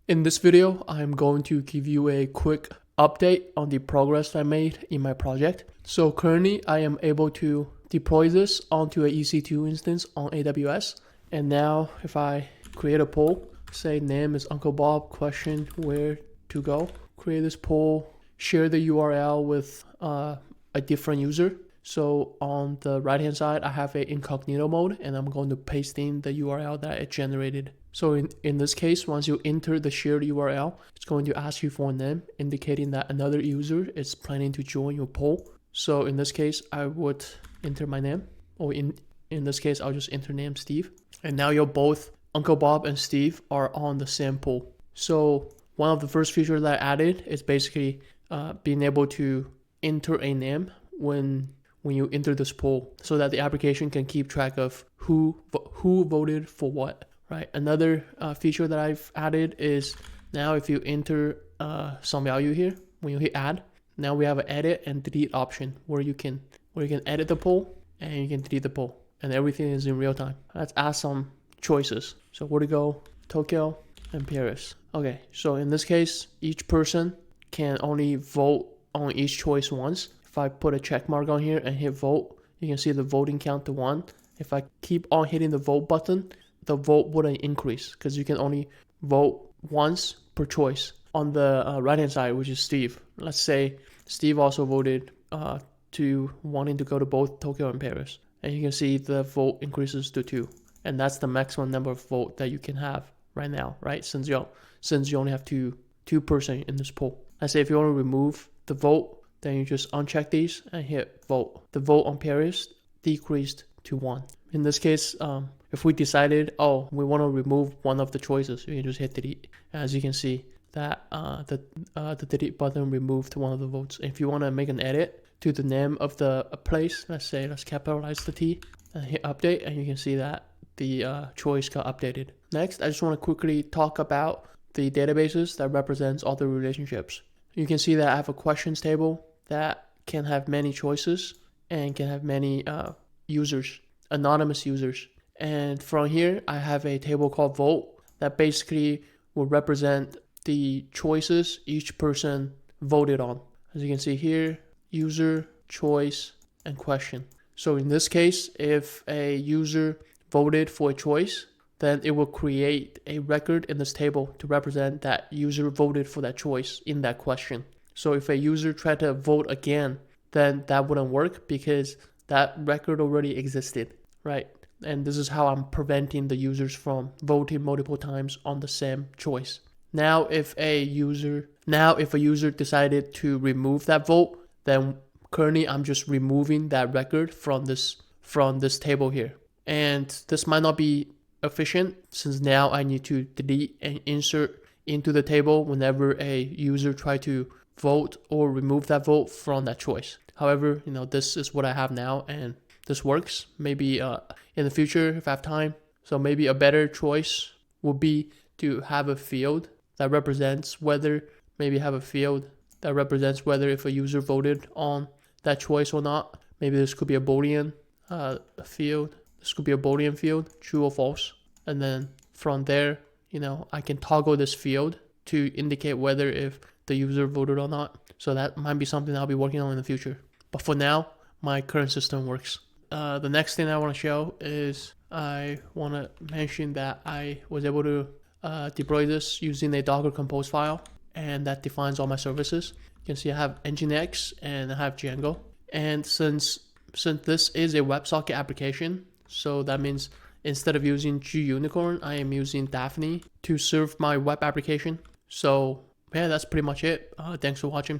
In this video, I'm going to give you a quick update on the progress I made in my project. So currently I am able to deploy this onto a ec2 instance on AWS. And now if I create a poll, say name is Uncle Bob, question where to go, create this poll, share the URL with a different user. So on the right hand side, I have a incognito mode and I'm going to paste in the URL that it generated. So in this case, once you enter the shared URL, it's going to ask you for a name, indicating that another user is planning to join your poll. So in this case, I would enter my name, or in this case, I'll just enter name Steve. And now you're both, Uncle Bob and Steve, are on the same poll. So one of the first features that I added is basically being able to enter a name when you enter this poll, so that the application can keep track of who voted for what. Right. Another feature that I've added is now if you enter some value here, when you hit add, now we have an edit and delete option where you can edit the poll and you can delete the poll, and everything is in real time. Let's add some choices. So where to go, Tokyo and Paris. Okay, so in this case, each person can only vote on each choice once. If I put a check mark on here and hit vote, you can see the voting count to 1. If I keep on hitting the vote button, the vote wouldn't increase because you can only vote once per choice. On the right hand side, which is Steve, let's say Steve also voted to wanting to go to both Tokyo and Paris, and you can see the vote increases to 2, and that's the maximum number of vote that you can have right now, right? Since you only have two person in this poll. Let's say if you want to remove the vote, then you just uncheck these and hit vote. The vote on Paris decreased to 1. In this case, if we decided, we want to remove one of the choices, you can just hit delete. As you can see, that the delete button removed one of the votes. If you want to make an edit to the name of the place, let's capitalize the T and hit update, and you can see that the choice got updated. Next, I just want to quickly talk about the databases that represents all the relationships. You can see that I have a questions table that can have many choices and can have many users, anonymous users. And from here, I have a table called vote that basically will represent the choices each person voted on. As you can see here, user, choice, and question. So in this case, if a user voted for a choice, then it will create a record in this table to represent that user voted for that choice in that question. So if a user tried to vote again, then that wouldn't work because that record already existed, right? And this is how I'm preventing the users from voting multiple times on the same choice. Now, if a user decided to remove that vote, then currently I'm just removing that record from this table here. And this might not be efficient since now I need to delete and insert into the table whenever a user try to vote or remove that vote from that choice. However, this is what I have now, and this works. Maybe in the future, if I have time. So maybe a better choice would be to have a field that represents whether if a user voted on that choice or not. Maybe this could be a Boolean field. This could be a Boolean field, true or false. And then from there, I can toggle this field to indicate whether if the user voted or not. So that might be something I'll be working on in the future. But for now, my current system works. The next thing I want to show is I want to mention that I was able to deploy this using a Docker Compose file, and that defines all my services. You can see I have Nginx and I have Django. And since this is a WebSocket application, so that means instead of using GUnicorn, I am using Daphne to serve my web application. So yeah, that's pretty much it. Thanks for watching.